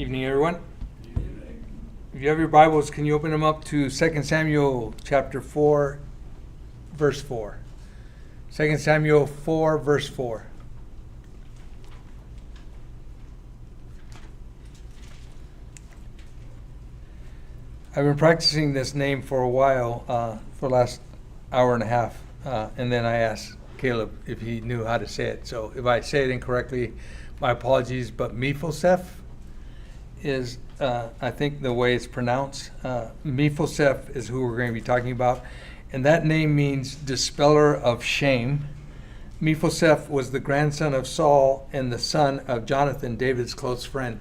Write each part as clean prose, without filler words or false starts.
Evening, everyone. If you have your Bibles, can you open them up to 2 Samuel chapter 4, verse 4. 2 Samuel 4, verse 4. I've been practicing this name for a while, for the last hour and a half, and then I asked Caleb if he knew how to say it. So if I say it incorrectly, my apologies, but Mephibosheth is, I think, the way it's pronounced. Mephibosheth is who we're going to be talking about, and that name means dispeller of shame. Mephibosheth was the grandson of Saul and the son of Jonathan, David's close friend.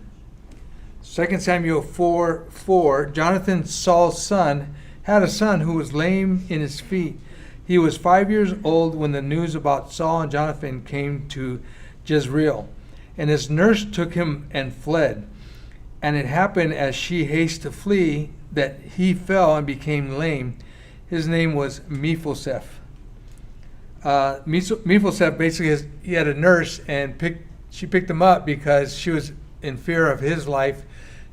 2 Samuel 4:4, Jonathan, Saul's son, had a son who was lame in his feet. He was 5 years old when the news about Saul and Jonathan came to Jezreel, and his nurse took him and fled. And it happened as she hasted to flee that he fell and became lame. His name was Mephibosheth. Mephibosheth basically he had a nurse, and she picked him up because she was in fear of his life.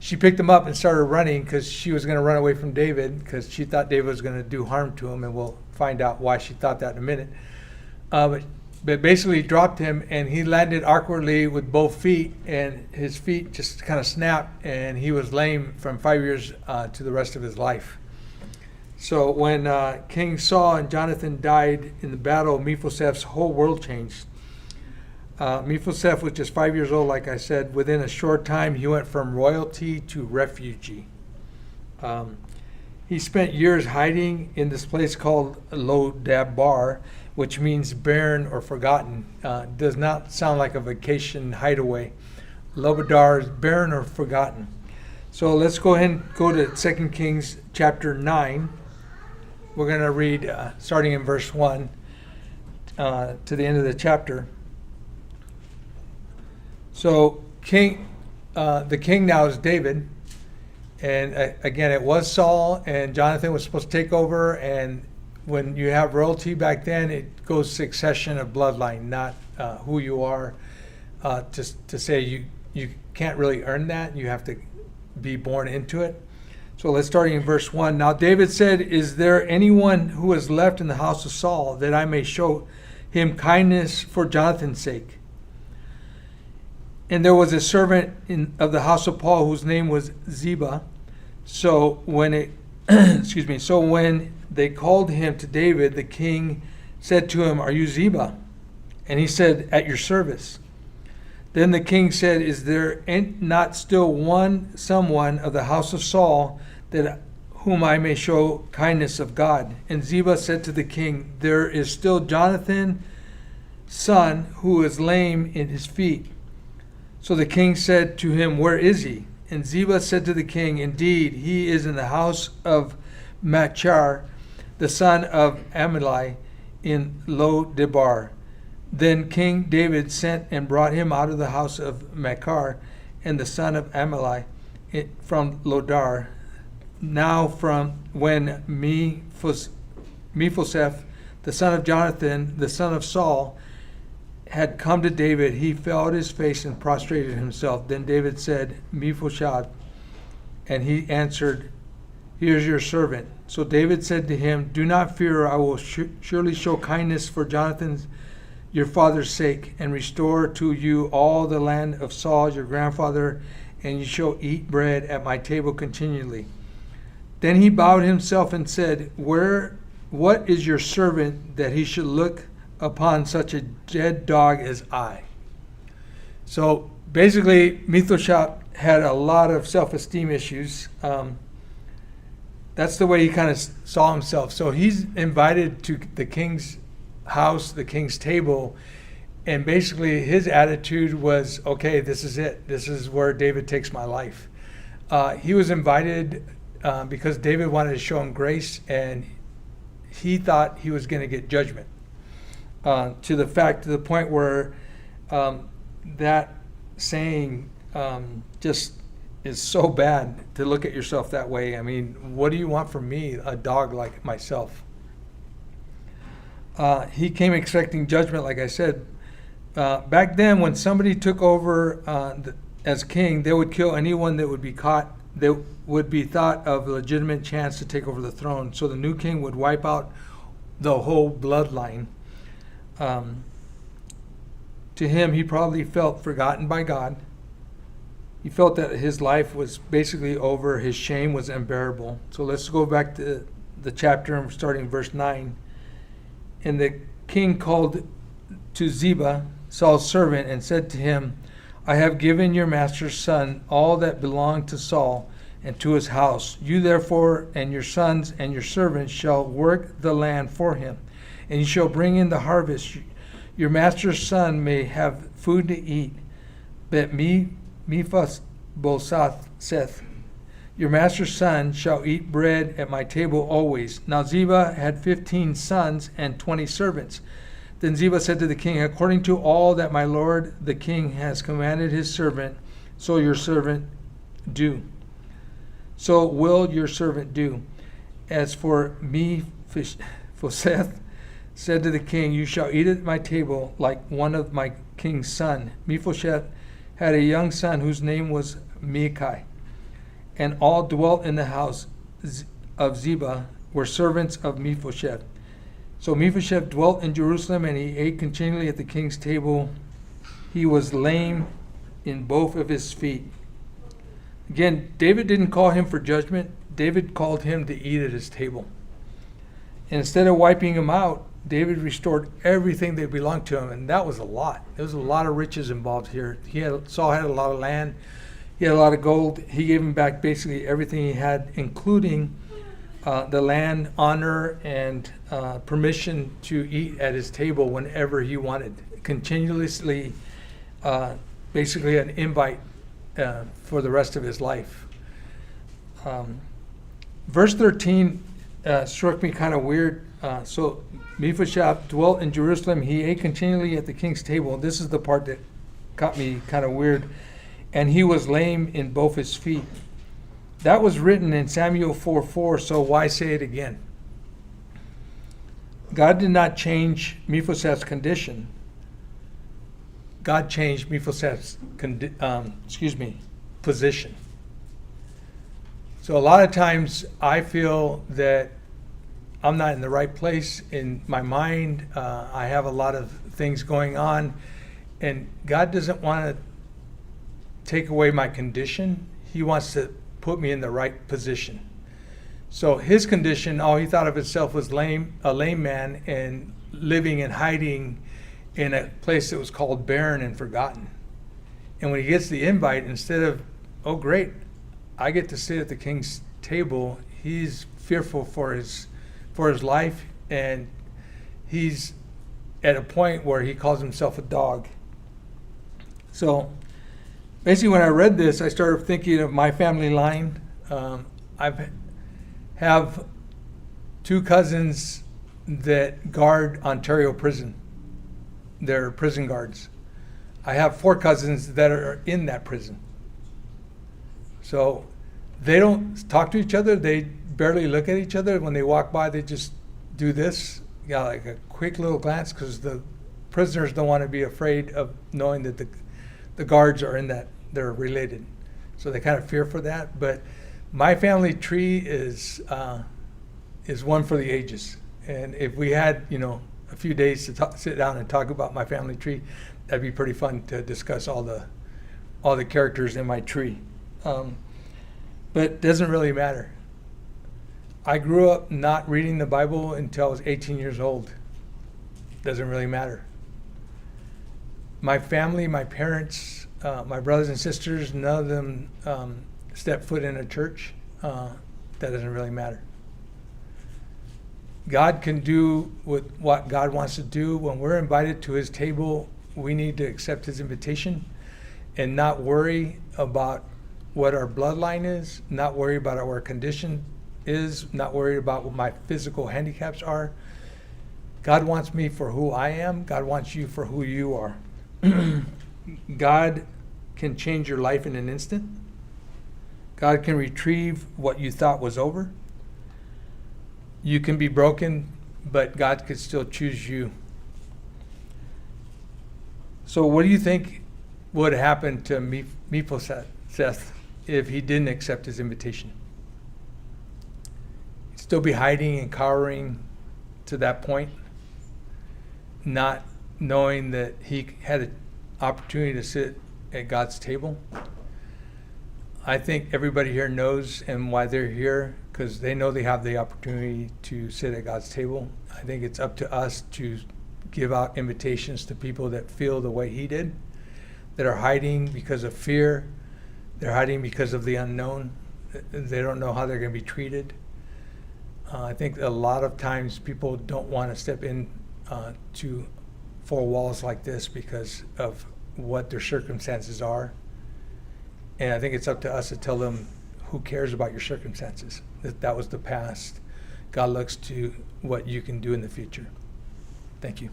She picked him up and started running because she was going to run away from David because she thought David was going to do harm to him, and we'll find out why she thought that in a minute. But basically dropped him, and he landed awkwardly with both feet, and his feet just kind of snapped, and he was lame from 5 years to the rest of his life. So when King Saul and Jonathan died in the battle, Mephibosheth's whole world changed. Mephibosheth was just 5 years old, like I said. Within a short time, he went from royalty to refugee. He spent years hiding in this place called Debar, which means barren or forgotten. Does not sound like a vacation hideaway. Lobadar is barren or forgotten. So let's go ahead and go to 2 Kings chapter 9. We're going to read starting in verse 1 to the end of the chapter. So the king now is David. And again, it was Saul, and Jonathan was supposed to take over. And when you have royalty back then, it goes succession of bloodline, not who you are. To say you can't really earn that. You have to be born into it. So let's start in verse 1. Now David said, "Is there anyone who is left in the house of Saul that I may show him kindness for Jonathan's sake?" And there was a servant of the house of Paul whose name was Ziba. So when so when they called him to David, the king said to him, "Are you Ziba?" And he said, "At your service." Then the king said, "Is there not still someone of the house of Saul that whom I may show kindness of God?" And Ziba said to the king, "There is still Jonathan's son who is lame in his feet." So the king said to him, "Where is he?" And Ziba said to the king, "Indeed, he is in the house of Machar, the son of Ammi, in Debar." Then King David sent and brought him out of the house of Machar, and the son of Ammi, from Lodar. Now from when Mephibosheth, the son of Jonathan, the son of Saul, had come to David, he fell at his face and prostrated himself. Then David said, "Mephibosheth," and he answered, "Here is your servant." So David said to him, "Do not fear, I will surely show kindness for Jonathan's, your father's sake, and restore to you all the land of Saul your grandfather, and you shall eat bread at my table continually." Then he bowed himself and said, "What is your servant that he should look upon such a dead dog as I?" So basically, Mephibosheth had a lot of self-esteem issues. That's the way he kind of saw himself. So he's invited to the king's house, the king's table, and basically his attitude was, okay, this is it. This is where David takes my life. He was invited because David wanted to show him grace, and he thought he was going to get judgment. To the point where that saying just is so bad to look at yourself that way. I mean, what do you want from me, a dog like myself? He came expecting judgment, like I said. Back then, when somebody took over as king, they would kill anyone that would be caught, that would be thought of a legitimate chance to take over the throne. So the new king would wipe out the whole bloodline. To him, he probably felt forgotten by God. He felt that his life was basically over. His shame was unbearable. So let's go back to the chapter, starting verse 9. And the king called to Ziba, Saul's servant, and said to him, I have given your master's son all that belonged to Saul and to his house. You therefore and your sons and your servants shall work the land for him, and you shall bring in the harvest. Your master's son may have food to eat, but Mephibosheth, your master's son, shall eat bread at my table always. Now Ziba had 15 sons and 20 servants. Then Ziba said to the king, according to all that my lord the king has commanded his servant, so your servant do. So will your servant do. As for Mephibosheth, said to the king, you shall eat at my table like one of my king's son. Mephibosheth had a young son whose name was Micah, and all dwelt in the house of Ziba were servants of Mephibosheth. So Mephibosheth dwelt in Jerusalem, and he ate continually at the king's table. He was lame in both of his feet. Again, David didn't call him for judgment. David called him to eat at his table. And instead of wiping him out, David restored everything that belonged to him, and that was a lot. There was a lot of riches involved here. Saul had a lot of land. He had a lot of gold. He gave him back basically everything he had, including the land, honor, and permission to eat at his table whenever he wanted. Continuously, basically an invite for the rest of his life. Verse 13 struck me kind of weird. So Mephibosheth dwelt in Jerusalem. He ate continually at the king's table. This is the part that caught me kind of weird. And he was lame in both his feet. That was written in Samuel 4:4, so why say it again? God did not change Mephibosheth's condition. God changed Mephibosheth's position. So a lot of times I feel that I'm not in the right place in my mind. I have a lot of things going on, and God doesn't want to take away my condition. He wants to put me in the right position. So his condition, all he thought of himself was a lame man and living and hiding in a place that was called barren and forgotten. And when he gets the invite, instead of, oh great, I get to sit at the king's table, he's fearful for his life, and he's at a point where he calls himself a dog. So basically, when I read this, I started thinking of my family line. I have 2 cousins that guard Ontario prison. They're prison guards. I have 4 cousins that are in that prison. So they don't talk to each other. They barely look at each other. When they walk by, they just do this, like a quick little glance, because the prisoners don't want to be afraid of knowing that the guards are in that. They're related, so they kind of fear for that. But my family tree is one for the ages, and if we had a few days to sit down and talk about my family tree, that'd be pretty fun to discuss all the characters in my tree. But it doesn't really matter. I grew up not reading the Bible until I was 18 years old. Doesn't really matter. My family, my parents, my brothers and sisters, none of them stepped foot in a church. That doesn't really matter. God can do what God wants to do. When we're invited to his table, we need to accept his invitation and not worry about what our bloodline is, not worry about our condition is, not worry about what my physical handicaps are. God wants me for who I am. God wants you for who you are. God can change your life in an instant. God can retrieve what you thought was over. You can be broken, but God could still choose you. So what do you think would happen to Mephibosheth if he didn't accept his invitation. He'd still be hiding and cowering to that point, not knowing that he had an opportunity to sit at God's table. I think everybody here knows and why they're here, because they know they have the opportunity to sit at God's table. I think it's up to us to give out invitations to people that feel the way he did, that are hiding because of fear. They're hiding because of the unknown. They don't know how they're going to be treated. I think a lot of times people don't want to step in to four walls like this because of what their circumstances are. And I think it's up to us to tell them, who cares about your circumstances? That was the past. God looks to what you can do in the future. Thank you.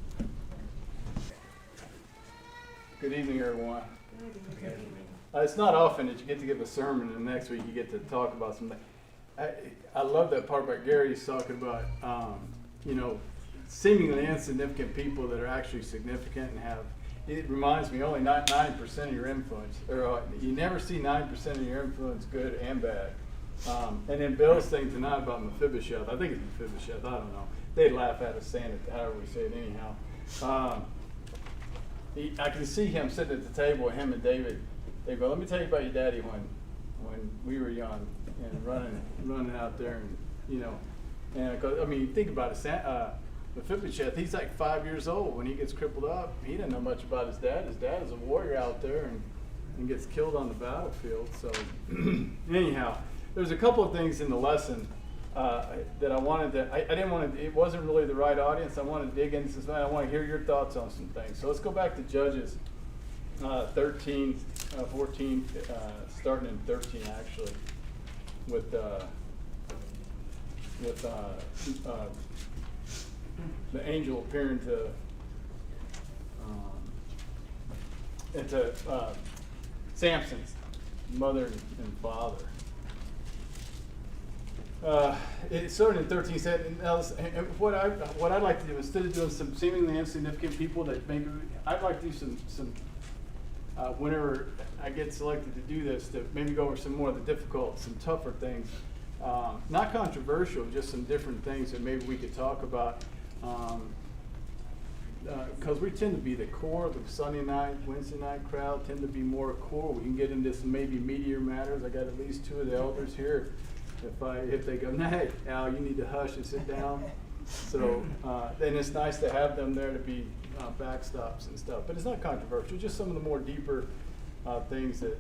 Good evening, everyone. It's not often that you get to give a sermon and the next week you get to talk about something. I love that part about Gary's talking about, seemingly insignificant people that are actually significant and have. It reminds me, only 90% of your influence, or you never see 90% of your influence, good and bad. And then Bill's thing tonight about Mephibosheth, I think it's Mephibosheth, I don't know. They'd laugh at us saying it, however we say it anyhow. I can see him sitting at the table with him and David. They go, let me tell you about your daddy when we were young and running out there and think about it. Mephibosheth, he's like 5 years old when he gets crippled up. He didn't know much about his dad. His dad is a warrior out there and gets killed on the battlefield. So anyhow, there's a couple of things in the lesson that I wanted to, I didn't want to, it wasn't really the right audience. I wanted to dig into this. I want to hear your thoughts on some things. So let's go back to Judges 13, 14, starting in 13 actually, with the angel appearing to Samson's mother and father. It started in 13. Said, what I'd like to do, instead of doing some seemingly insignificant people that maybe I'd like to do some whenever I get selected to do this, to maybe go over some more of the difficult, some tougher things, not controversial, just some different things that maybe we could talk about. Because we tend to be the core, the Sunday night, Wednesday night crowd tend to be more core. We can get into some maybe meatier matters. I got at least two of the elders here. If they go, hey, Al, you need to hush and sit down. So then it's nice to have them there to be backstops and stuff. But it's not controversial, just some of the more deeper things that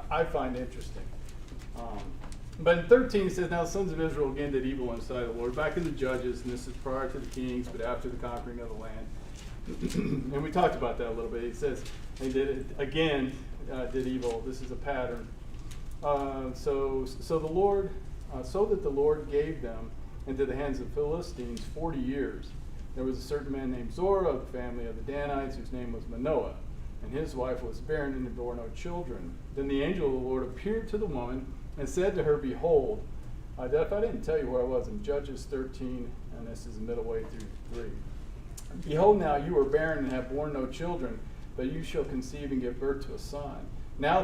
I find interesting. But in 13 it says, now the sons of Israel again did evil in the sight of the Lord. Back in the Judges, and this is prior to the kings, but after the conquering of the land. And we talked about that a little bit. It says they did did evil. This is a pattern. So that the Lord gave them into the hands of the Philistines 40 years. There was a certain man named Zorah of the family of the Danites, whose name was Manoah, and his wife was barren and bore no children. Then the angel of the Lord appeared to the woman and said to her, behold, if I didn't tell you where I was, in Judges 13, and this is the middle way through 3. Behold, now you are barren and have borne no children, but you shall conceive and give birth to a son. Now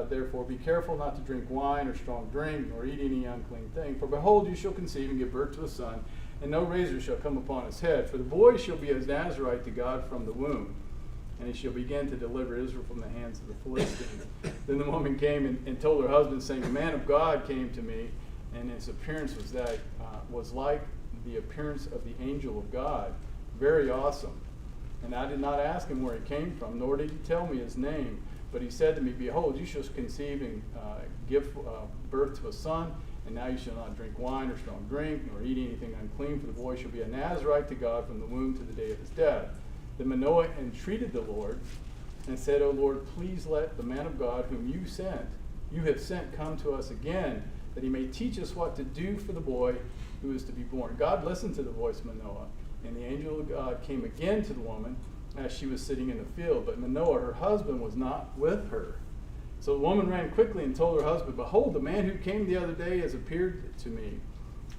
therefore be careful not to drink wine or strong drink, nor eat any unclean thing. For behold, you shall conceive and give birth to a son, and no razor shall come upon his head. For the boy shall be as Nazarite to God from the womb, and he shall begin to deliver Israel from the hands of the Philistines. Then the woman came and told her husband, saying, the man of God came to me, and his appearance was like the appearance of the angel of God, very awesome. And I did not ask him where he came from, nor did he tell me his name. But he said to me, behold, you shall conceive and give birth to a son, and now you shall not drink wine or strong drink, nor eat anything unclean, for the boy shall be a Nazarite to God from the womb to the day of his death. Then Manoah entreated the Lord, and said, O Lord, please let the man of God whom you have sent come to us again, that he may teach us what to do for the boy who is to be born. God listened to the voice of Manoah, and the angel of God came again to the woman as she was sitting in the field. But Manoah, her husband, was not with her. So the woman ran quickly and told her husband, behold, the man who came the other day has appeared to me.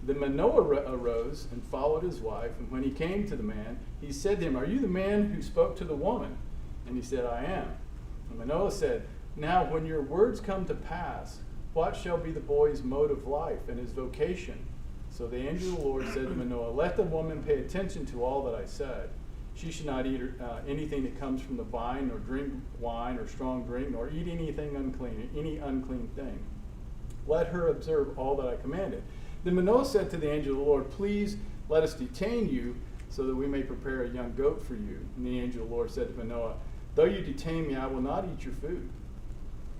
Then Manoah arose and followed his wife, and when he came to the man, he said to him, are you the man who spoke to the woman? And he said, I am. And Manoah said, now when your words come to pass, what shall be the boy's mode of life and his vocation? So the angel of the Lord said to Manoah, let the woman pay attention to all that I said. She should not eat anything that comes from the vine, nor drink wine or strong drink, nor eat anything unclean, any unclean thing. Let her observe all that I commanded. Then Manoah said to the angel of the Lord, please let us detain you so that we may prepare a young goat for you. And the angel of the Lord said to Manoah, though you detain me, I will not eat your food.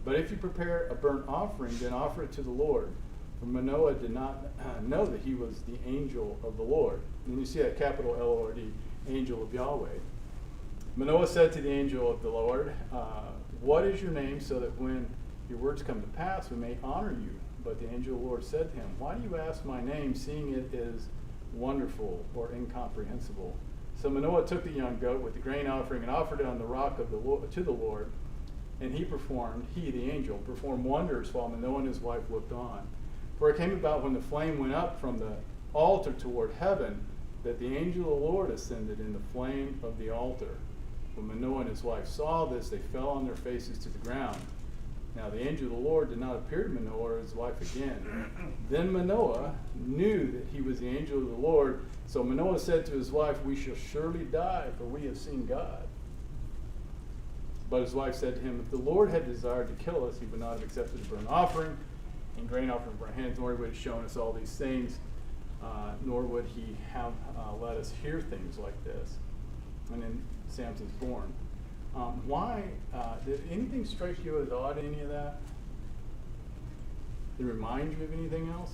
But if you prepare a burnt offering, then offer it to the Lord. For Manoah did not know that he was the angel of the Lord. And you see that capital L-O-R-D, angel of Yahweh. Manoah said to the angel of the Lord, what is your name, so that when your words come to pass, we may honor you? But the angel of the Lord said to him, why do you ask my name, seeing it is wonderful or incomprehensible? So Manoah took the young goat with the grain offering and offered it on the rock of to the Lord. And he, the angel, performed wonders while Manoah and his wife looked on. For it came about when the flame went up from the altar toward heaven, that the angel of the Lord ascended in the flame of the altar. When Manoah and his wife saw this, they fell on their faces to the ground. Now the angel of the Lord did not appear to Manoah or his wife again. Then Manoah knew that he was the angel of the Lord. So Manoah said to his wife, we shall surely die, for we have seen God. But his wife said to him, if the Lord had desired to kill us, he would not have accepted a burnt offering and grain offering for our hands, nor would he have shown us all these things, nor would he have let us hear things like this. And then Samson's born. Why? Did anything strike you as odd, any of that? Did it remind you of anything else?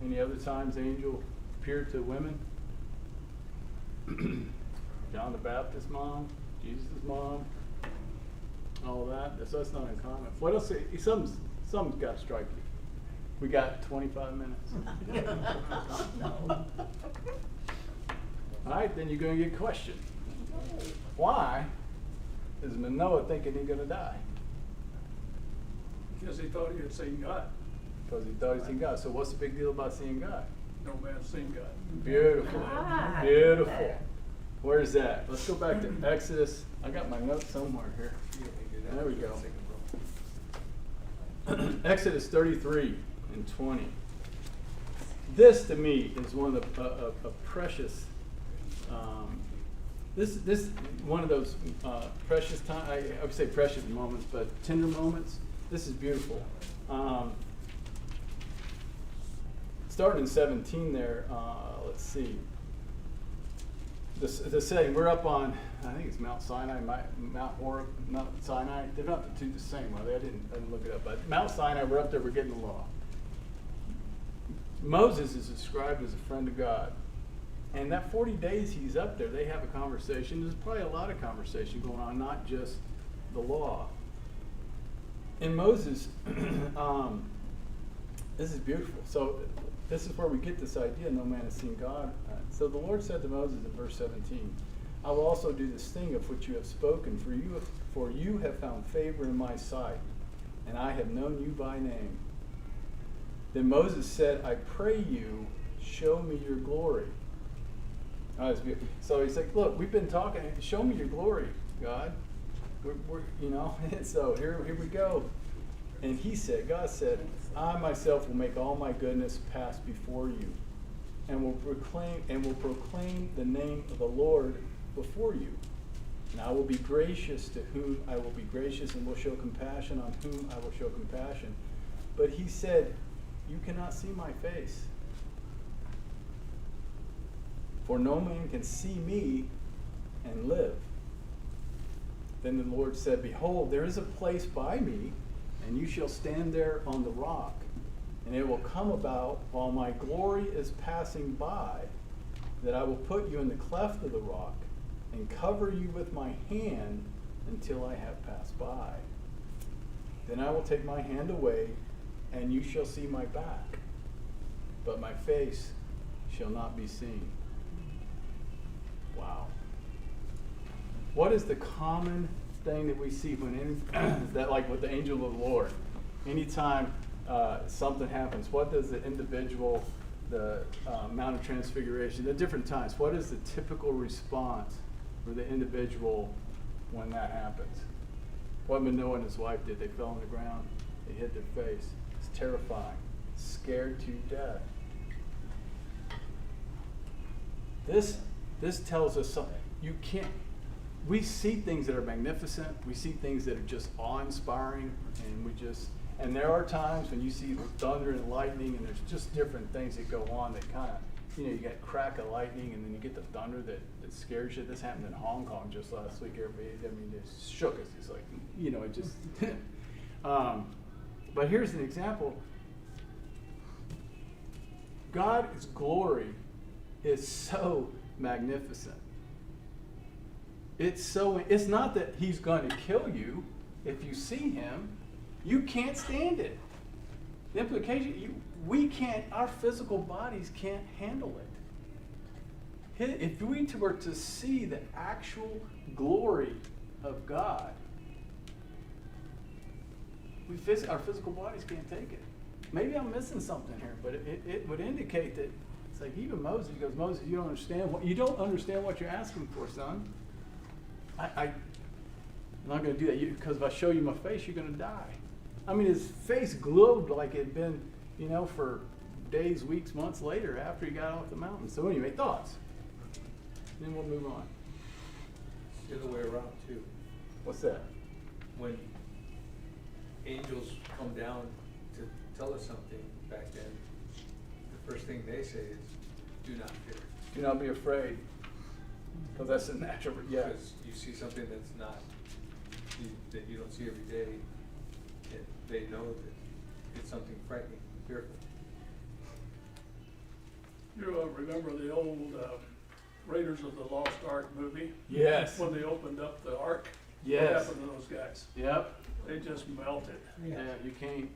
Any other times the angel appeared to women? John the Baptist's mom? Jesus' mom? All of that? So that's not uncommon. What else? Something's got to strike you. We got 25 minutes. No. All right, then you're going to get questioned. Why is Manoah thinking he's going to die? Because he thought he had seen God. Because he thought he'd seen God. So what's the big deal about seeing God? No man's seen God. Beautiful. Ah, Beautiful. Where's that? Let's go back to Exodus. I got my notes somewhere here. There we go. Exodus 33 and 20. This to me is one of the precious. This one of those precious time. I would say precious moments, but tender moments. This is beautiful. Starting in 17 there. Let's see. The setting, we're up on, I think it's Mount Sinai, Mount Horeb, Mount Sinai. They're not the two the same, are they? I didn't look it up. But Mount Sinai, we're up there, we're getting the law. Moses is described as a friend of God. And that 40 days he's up there, they have a conversation. There's probably a lot of conversation going on, not just the law. And Moses, this is beautiful. So this is where we get this idea, no man has seen God. So the Lord said to Moses in verse 17, I will also do this thing of which you have spoken, for you have found favor in my sight, and I have known you by name. Then Moses said, I pray you, show me your glory. Oh, it's beautiful. So he's like, look, we've been talking, show me your glory, God. We're so here we go. And he said, God said, I myself will make all my goodness pass before you, and will proclaim the name of the Lord before you. And I will be gracious to whom I will be gracious, and will show compassion on whom I will show compassion. But he said, you cannot see my face, for no man can see me and live. Then the Lord said, behold, there is a place by me, and you shall stand there on the rock. And it will come about while my glory is passing by, that I will put you in the cleft of the rock and cover you with my hand until I have passed by. Then I will take my hand away, and you shall see my back, but my face shall not be seen. Wow. What is the common thing that we see when that, like with the angel of the Lord? Anytime something happens, what does the individual, the Mount of Transfiguration, at different times, what is the typical response for the individual when that happens. What Manoah and his wife did, they fell on the ground, they hid their face. It's terrifying, scared to death. This tells us something. You can't. We see things that are magnificent. We see things that are just awe-inspiring, and there are times when you see thunder and lightning, and there's just different things that go on that kind of, you get crack of lightning, and then you get the thunder that scares you. This happened in Hong Kong just last week. Everybody, it shook us. It's like, it just. But here's an example. God's glory is so magnificent. It's not that he's going to kill you if you see him. You can't stand it. The implication, our physical bodies can't handle it. If we were to see the actual glory of God, our physical bodies can't take it. Maybe I'm missing something here, but it would indicate that it's like even Moses goes, Moses, you don't understand what you're asking for, son. I'm not going to do that because if I show you my face, you're going to die. I mean, his face glowed like it had been, for days, weeks, months later after he got off the mountain. So anyway, thoughts? Then we'll move on. The other way around too. What's that? When angels come down to tell us something back then, the first thing they say is, do not fear. Do not be afraid. Because that's the natural, yeah. Because you see something that's not, that you don't see every day, and they know that it's something frightening, fearful. You remember the old Raiders of the Lost Ark movie? Yes. When they opened up the Ark? Yes. What happened to those guys? Yep. They just melted. Yeah, you can't.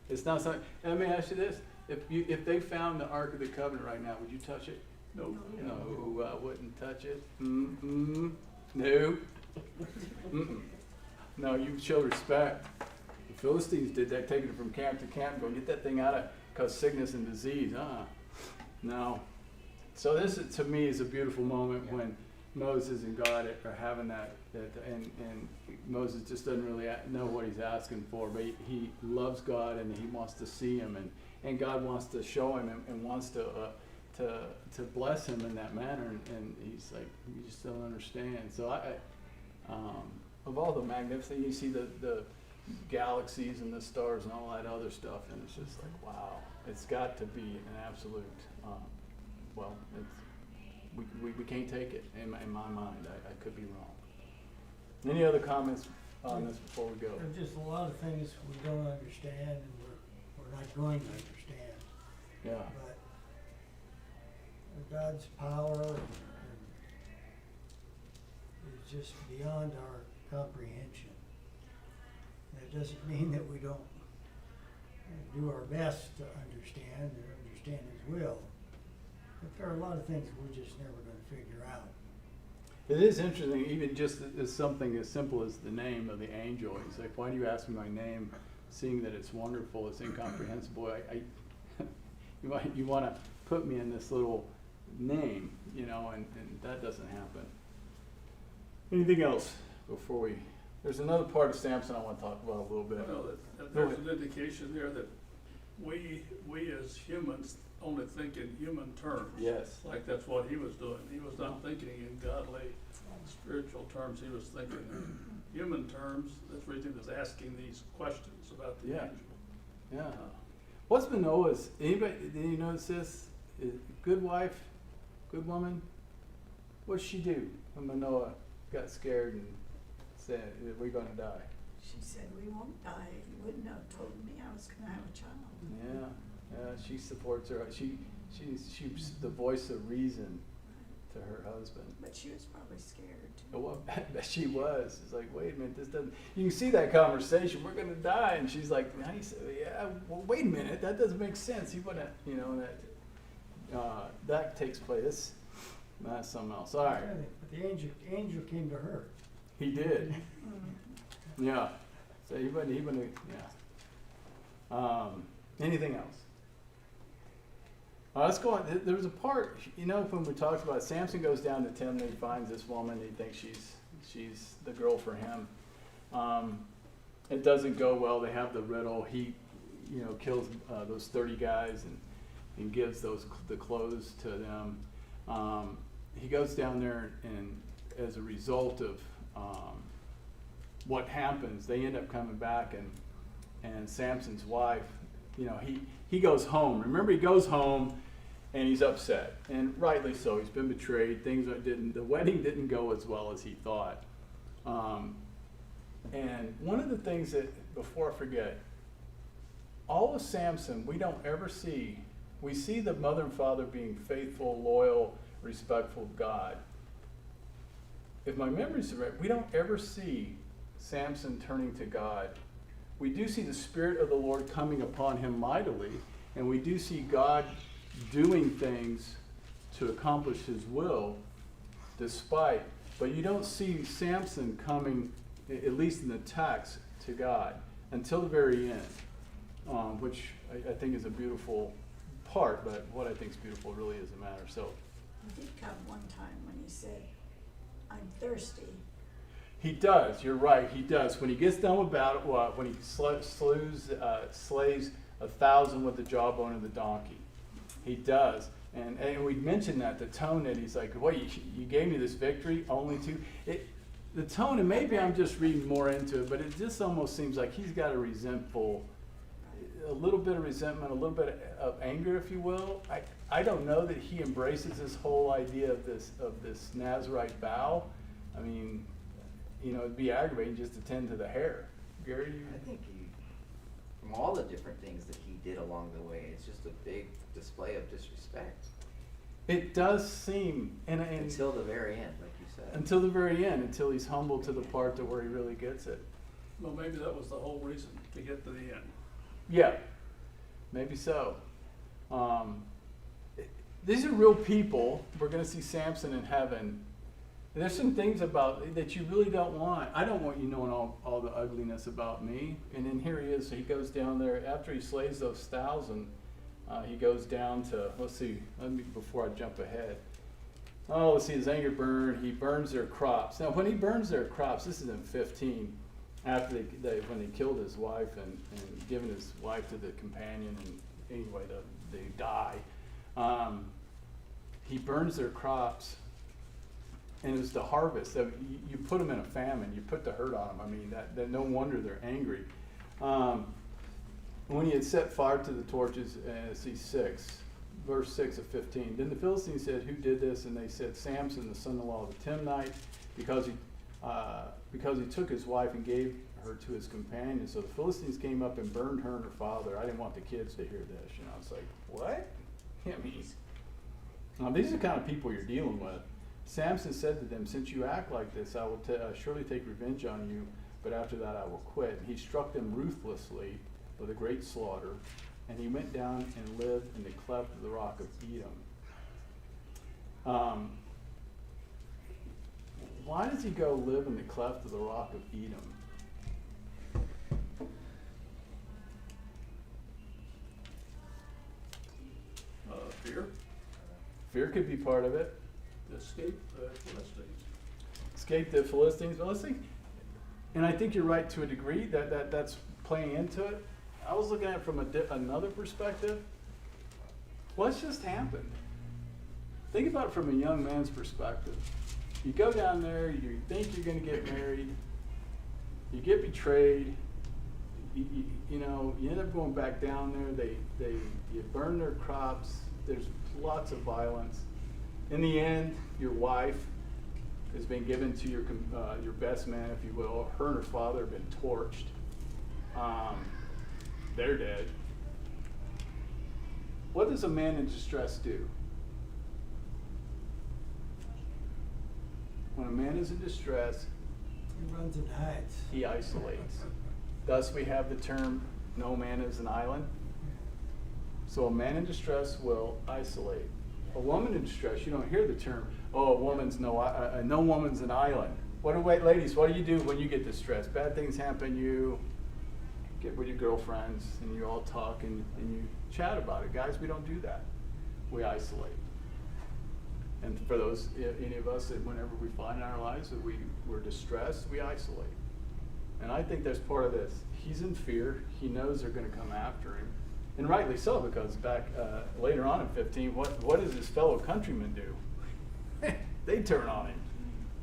It's not something. And let me ask you this: if they found the Ark of the Covenant right now, would you touch it? Nope. No, I wouldn't touch it. No. No, you show respect. The Philistines did that, taking it from camp to camp, go get that thing out of, cause sickness and disease. No. So this, to me, is a beautiful moment when Moses and God are having that and Moses just doesn't really know what he's asking for, but he loves God and he wants to see him, and God wants to show him and wants to bless him in that manner, and he's like, you just don't understand. So of all the magnificent, you see the galaxies and the stars and all that other stuff, and it's just like, wow, it's got to be an absolute. We can't take it in my mind. I could be wrong. Any other comments on this before we go? There's just a lot of things we don't understand, and we're not going to understand. Yeah. But God's power is just beyond our comprehension. And it doesn't mean that we don't do our best to understand His will. But there are a lot of things we're just never going to figure out. It is interesting, even just as something as simple as the name of the angel. He's like, why do you ask me my name, seeing that it's wonderful, it's incomprehensible? You want to put me in this little name, and that doesn't happen. Anything else before we? There's another part of Samson I want to talk about a little bit. Well, there's an indication there that we as humans only think in human terms. Yes. Like that's what he was doing. He was not thinking in godly, spiritual terms. He was thinking in human terms. That's where he was asking these questions about the angel. Yeah. What's Manoah's? Anybody? Did you notice this? Good wife, good woman. What did she do when Manoah got scared and said, "We're going to die"? She said, "We won't die. You wouldn't have told me I was going to have a child." Yeah. She supports her. She's the voice of reason to her husband. But she was probably scared too. Well, I bet she was. It's like, wait a minute, this doesn't. You can see that conversation. We're going to die, and she's like, nice. Yeah. Well, wait a minute. That doesn't make sense. He wouldn't. That takes place. That's something else. All right. But the angel came to her. He did. Yeah. So he wouldn't. Yeah. Anything else? Let's go on. There was a part, when we talked about it, Samson goes down to Timnah, he finds this woman, he thinks she's the girl for him. It doesn't go well. They have the riddle. He, kills those 30 guys and gives the clothes to them. He goes down there, and as a result of what happens, they end up coming back, and Samson's wife, he goes home. Remember, he goes home and he's upset, and rightly so. He's been betrayed. The wedding didn't go as well as he thought. And one of the things that, before I forget, all of Samson, we don't ever see. We see the mother and father being faithful, loyal, respectful of God. If my memory's right, we don't ever see Samson turning to God. We do see the Spirit of the Lord coming upon him mightily, and we do see God doing things to accomplish his will despite. But you don't see Samson coming, at least in the text, to God until the very end, which I think is a beautiful part, but what I think is beautiful really isn't matter. So He did come one time when he said, I'm thirsty. he does, you're right, he does. When he gets done with battle, when he slays 1,000 with the jawbone of the donkey, he does. And we mentioned that, the tone that he's like, well, you gave me this victory only to... The tone, and maybe I'm just reading more into it, but it just almost seems like he's got a little bit of resentment, a little bit of anger, if you will. I don't know that he embraces this whole idea of this Nazirite vow. I mean, it'd be aggravating just to tend to the hair. Gary? I think from all the different things that he did along the way, it's just a big display of disrespect. It does seem, Until the very end, like you said. until the very end, until he's humbled to the part to where he really gets it. Well, maybe that was the whole reason, to get to the end. Yeah, maybe so. These are real people. We're going to see Samson in heaven. And there's some things about that you really don't want. I don't want you knowing all the ugliness about me. And then here he is. He goes down there after he slays those 1,000. He goes down to, before I jump ahead. Let's see, his anger burned. He burns their crops. Now, when he burns their crops, this is in 15, after when they killed his wife and given his wife to the companion, and anyway, they die. He burns their crops, and it was the harvest. So you put them in a famine. You put the hurt on them. I mean, that no wonder they're angry. When he had set fire to the torches, see 6, verse 6 of 15. Then the Philistines said, who did this? And they said, Samson, the son-in-law of the Timnite, because he took his wife and gave her to his companion. So the Philistines came up and burned her and her father. I didn't want the kids to hear this. It's like, what? I mean, these are the kind of people you're dealing with. Samson said to them, since you act like this, I will surely take revenge on you, but after that I will quit. And he struck them ruthlessly with a great slaughter, and he went down and lived in the cleft of the rock of Edom. Why does he go live in the cleft of the rock of Edom? Fear, Fear could be part of it. escape the Philistines. Escape the Philistines. Well, let's think, and I think you're right to a degree that's playing into it. I was looking at it from another perspective. What's just happened? Think about it from a young man's perspective. You go down there, you think you're going to get married, you get betrayed, you end up going back down there, you burn their crops, there's lots of violence. In the end, your wife has been given to your best man, if you will. Her and her father have been torched. They're dead. What does a man in distress do? When a man is in distress, He runs and hides. he isolates. Thus we have the term, no man is an island. So a man in distress will isolate. A woman in distress, you don't hear the term, no woman's an island. Ladies, what do you do when you get distressed? Bad things happen, you get with your girlfriends and you all talk and you chat about it. Guys, we don't do that. We isolate. And for those, any of us, that whenever we find in our lives that we're distressed, we isolate. And I think there's part of this. He's in fear. He knows they're going to come after him. And rightly so, because back later on in 15, what does his fellow countrymen do? They turn on him.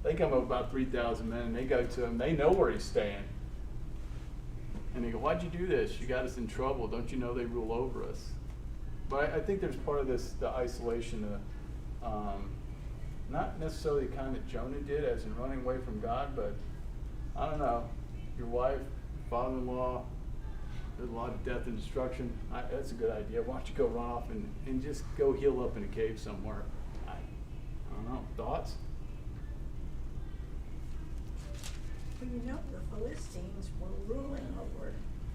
They come up about 3,000 men, and they go to him. They know where he's staying. And they go, "Why'd you do this? You got us in trouble. Don't you know they rule over us?" But I think there's part of this, the isolation, not necessarily the kind that Jonah did, as in running away from God, but I don't know, your wife, father-in-law, there's a lot of death and destruction. That's a good idea. Why don't you go run off and just go heal up in a cave somewhere? I don't know. Thoughts? Well, you know, the Philistines were ruling over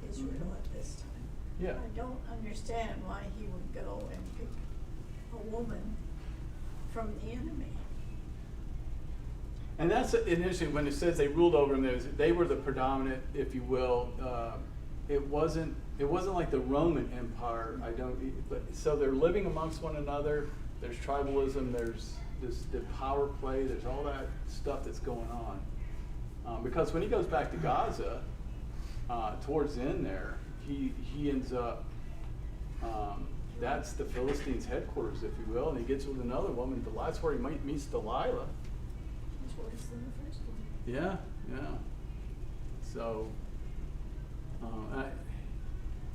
Israel at this time. Yeah. I don't understand why he would go and pick a woman from the enemy. And that's interesting when it says they ruled over him. They were the predominant, if you will. It wasn't like the Roman Empire. But so they're living amongst one another. There's tribalism. There's the power play. There's all that stuff that's going on. Because when he goes back to Gaza, towards the end there, he ends up. That's the Philistines' headquarters, if you will, and he gets with another woman. That's where he meets Delilah. Which was in the first one. Yeah, yeah. So,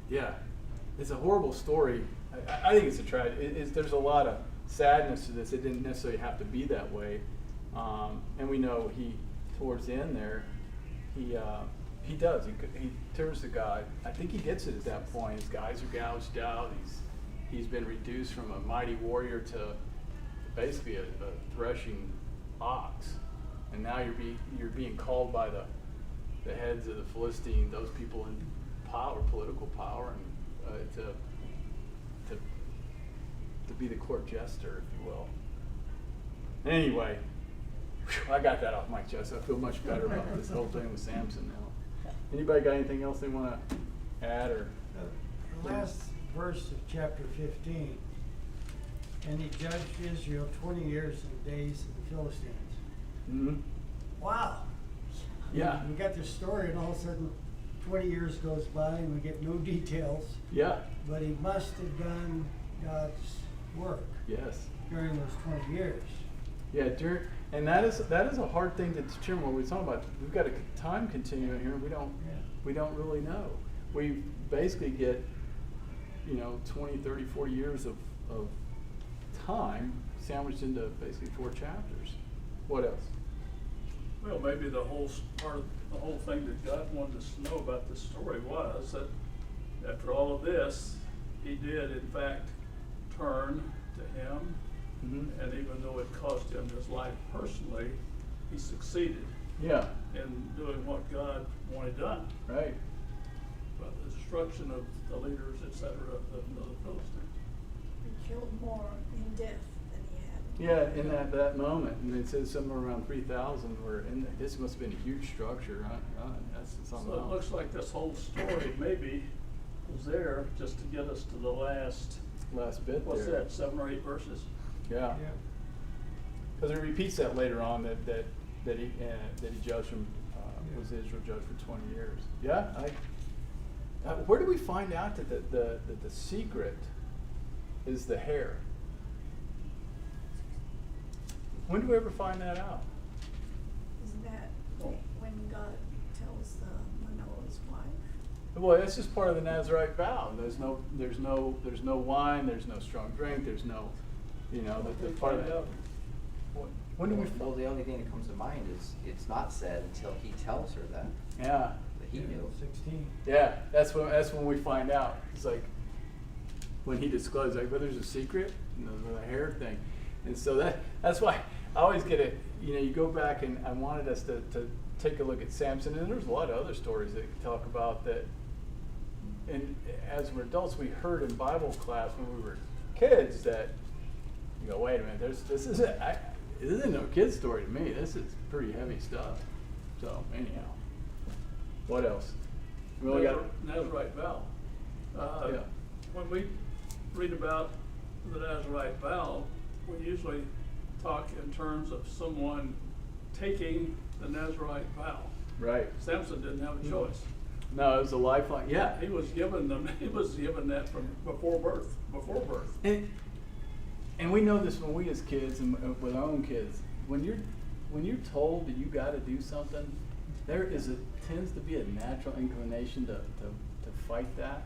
yeah, it's a horrible story. I think it's a tragedy. There's a lot of sadness to this. It didn't necessarily have to be that way. And we know towards the end there, he does. He turns to God. I think he gets it at that point. His guys are gouged out. He's been reduced from a mighty warrior to basically a threshing ox. And now you're being called by the heads of the Philistine, those people in power, political power, and to be the court jester, if you will. Anyway, I got that off my chest. I feel much better about this whole thing with Samson now. Anybody got anything else they want to add or? The last verse of chapter 15, and he judged Israel 20 years in the days of the Philistines. Mm-hmm. Wow. Yeah. We got this story, and all of a sudden 20 years goes by and we get no details. Yeah. But he must have done God's work Yes. during those 20 years. Yeah, and that is a hard thing to determine. When we're talking about, we've got a time continuum here. We don't really know. We basically get 20, 30, 40 years of time sandwiched into basically 4 chapters. What else? Well, maybe the whole thing that God wanted us to know about this story was that after all of this, he did in fact turn to him. Mm-hmm. And even though it cost him his life personally, he succeeded Yeah. in doing what God wanted done. Right. But the destruction of the leaders, etc., of the Philistines. He killed more in death than he Yeah, had. in that moment, and it says somewhere around 3,000 were in. This must have been a huge structure. That's something So it else. looks like this whole story maybe was there just to get us to the last Bit there. 7 or 8 verses? Yeah. Because it repeats that later on that he judged him, was Israel judged for 20 years. Yeah. Where do we find out that the secret is the hair? When do we ever find that out? Isn't that when God tells Manoah's wife? Well, that's just part of the Nazarite vow. There's no wine. There's no strong drink. There's no, the part of that. When do we? Well, the only thing that comes to mind is it's not said until he tells her that Yeah. he knew. 16. Yeah, that's when we find out. It's like when he discloses, but there's a secret, the hair thing, and so that's why I always get it. You go back, and I wanted us to take a look at Samson, and there's a lot of other stories that talk about that. And as we're adults, we heard in Bible class when we were kids that you go, wait a minute, this isn't no kid story to me. This is pretty heavy stuff. So anyhow, what else? We only got Nazarite vow. Yeah. When we read about the Nazarite vow, we usually talk in terms of someone taking the Nazirite vow. Right. Samson didn't have a choice. No, it was a lifeline. Yeah. He was given that from before birth. And we know this when we as kids and with our own kids. When you're told that you got to do something, tends to be a natural inclination to fight that.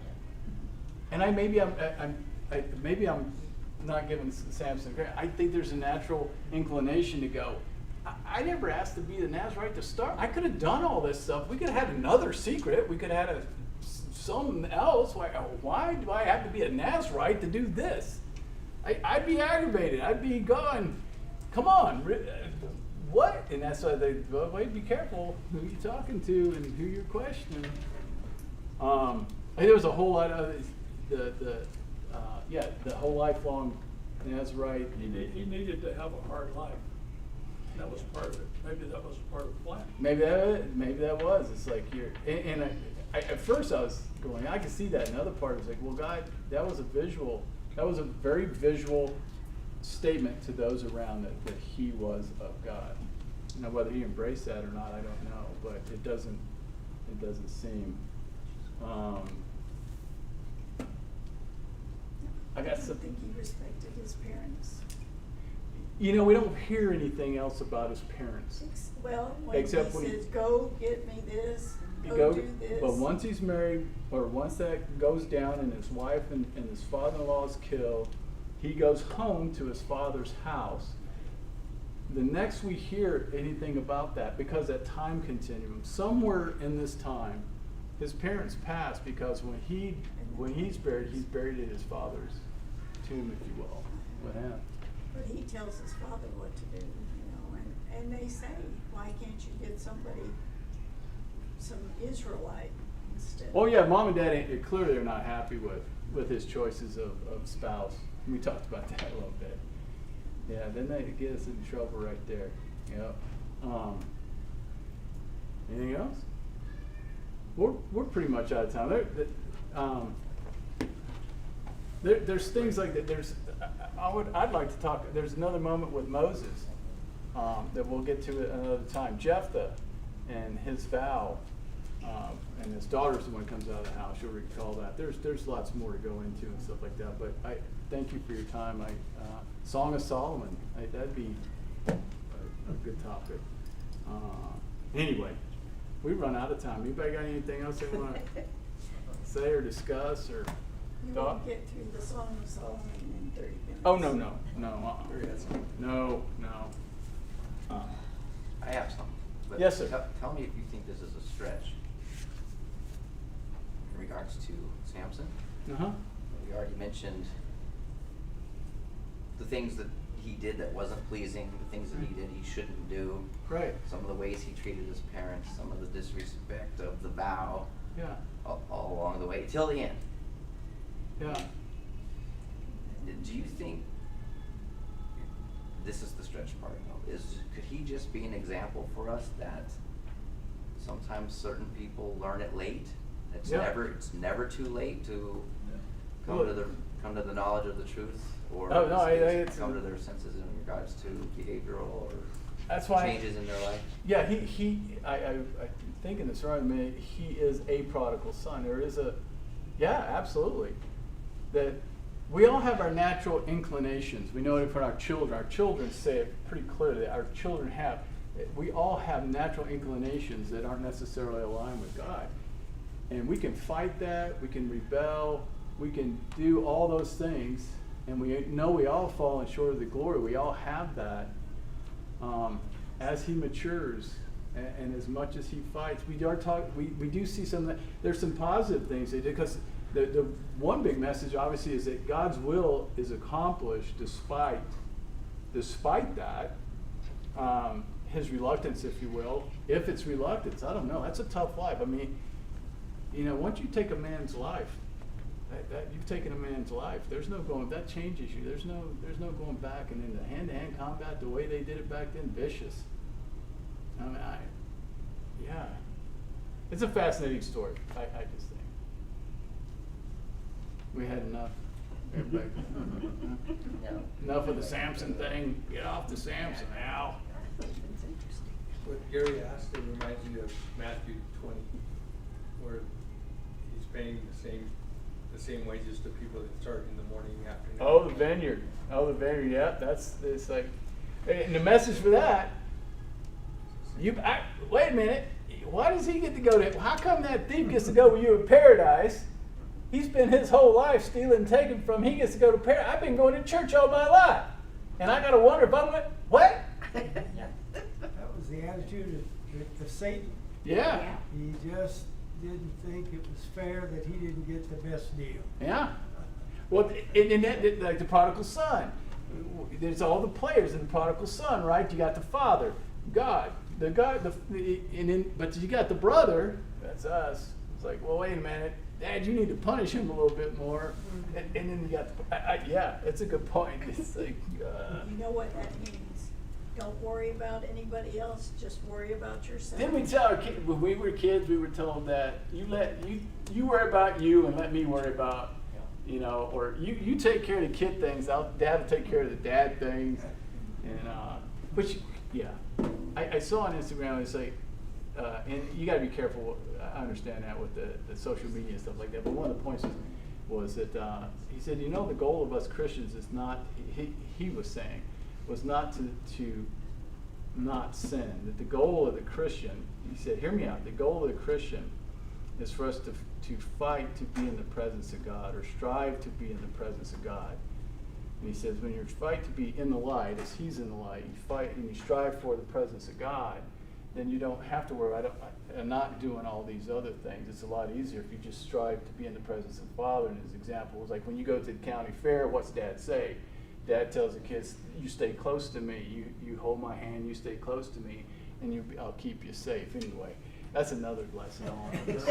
And maybe I'm not giving Samson credit. I think there's a natural inclination to go, I never asked to be the Nazirite to start. I could have done all this stuff. We could have had another secret. We could have had something else. Why do I have to be a Nazirite to do this? I'd be aggravated. I'd be going, come on, what? And that's why wait, be careful who you're talking to and who you're questioning. There was a whole lot of the whole lifelong Nazirite. He needed to have a hard life. That was part of it. Maybe that was part of the plan. Maybe that was. It's like at first I was going, I could see that. Another part was like, well, God, that was a very visual statement to those around that he was of God. Now, whether he embraced that or not, I don't know, but it doesn't seem. I don't think he respected his parents. We don't hear anything else about his parents. Well, when Except he when says, go get me this, go do this. But once he's married, or once that goes down and his wife and his father-in-law is killed, he goes home to his father's house. The next we hear anything about that, because that time continuum, somewhere in this time, his parents passed, because when he's buried in his father's tomb, if you will, with him. But he tells his father what to do, and they say, why can't you get some Israelite instead? Oh yeah, mom and dad clearly are not happy with his choices of spouse. We talked about that a little bit. Yeah, then they get us in trouble right there. Yep. Anything else? We're pretty much out of time. There's things like that. I'd like to talk. There's another moment with Moses that we'll get to at another time. Jephthah and his vow, and his daughter's the one who comes out of the house. You'll recall that. There's lots more to go into and stuff like that. But I thank you for your time. Song of Solomon. That'd be a good topic. Anyway, we've run out of time. Anybody got anything else they want to say or discuss or You thought? won't get through the Song of Solomon in 30 minutes. Oh no. I have some. But Yes, sir. Tell me if you think this is a stretch in regards to Samson. Uh-huh. We already mentioned the things that he did that wasn't pleasing, the things that he did he shouldn't do, Right. some of the ways he treated his parents, some of the disrespect of the vow, Yeah. all along the way till the end. Yeah. Do you think this is the stretch part though? Could he just be an example for us that sometimes certain people learn it late? It's Yeah. never too late to come Well, to the knowledge of the truth, or Oh, no, it's come to their senses in regards to behavioral or That's why changes in their life. Yeah, I'm thinking this right. I mean, he is a prodigal son. There is absolutely. That we all have our natural inclinations. We know it from our children. Our children say it pretty clearly. We all have natural inclinations that aren't necessarily aligned with God. And we can fight that, we can rebel, we can do all those things, and we know we all fall short of the glory. We all have that. As he matures and as much as he fights, we do see there's some positive things they did, because the one big message obviously is that God's will is accomplished despite that. His reluctance, if you will. If it's reluctance, I don't know. That's a tough life. I mean, once you take a man's life, that you've taken a man's life. There's no going. That changes you. There's no going back. And in the hand-to-hand combat, the way they did it back then, vicious. I mean, it's a fascinating story. I just think we had enough. Everybody, No. enough of the Samson thing. Get off the Samson, Al. What Gary asked, it reminds me of Matthew 20, where he's paying the same wages to people that start in the morning, afternoon. Oh, the vineyard. Yeah, it's like, and the message for that. Wait a minute. Why does he get to go to? How come that thief gets to go with you in paradise? He spent his whole life stealing and taking from. He gets to go to paradise. I've been going to church all my life, and I gotta wonder if I'm going. What? That was the attitude of Satan. Yeah. He just didn't think it was fair that he didn't get the best deal. Yeah. Well, and that, like the prodigal son. There's all the players in the prodigal son, right? You got the father, God, and then, but you got the brother. That's us. It's like, well, wait a minute, Dad, you need to punish him a little bit more. And then you got, yeah, it's a good point. It's like, You know what that means? Don't worry about anybody else, just worry about yourself. didn't we tell our kids when we were kids? We were told that you worry about you and let me worry about, or you take care of the kid things. Dad will take care of the dad things, and which yeah, I saw on Instagram. It's like, and you got to be careful. I understand that with the social media and stuff like that. But one of the points was that he said, the goal of us Christians is not. He was saying. Was not to not sin. That the goal of the Christian, he said, hear me out, the goal of the Christian is for us to fight to be in the presence of God, or strive to be in the presence of God. And he says, when you fight to be in the light, as he's in the light, you fight and you strive for the presence of God, then you don't have to worry about not doing all these other things. It's a lot easier if you just strive to be in the presence of the Father. And his example was like, when you go to the county fair, what's Dad say? Dad tells the kids, you stay close to me, you hold my hand, you stay close to me, and I'll keep you safe. Anyway, that's another lesson on this.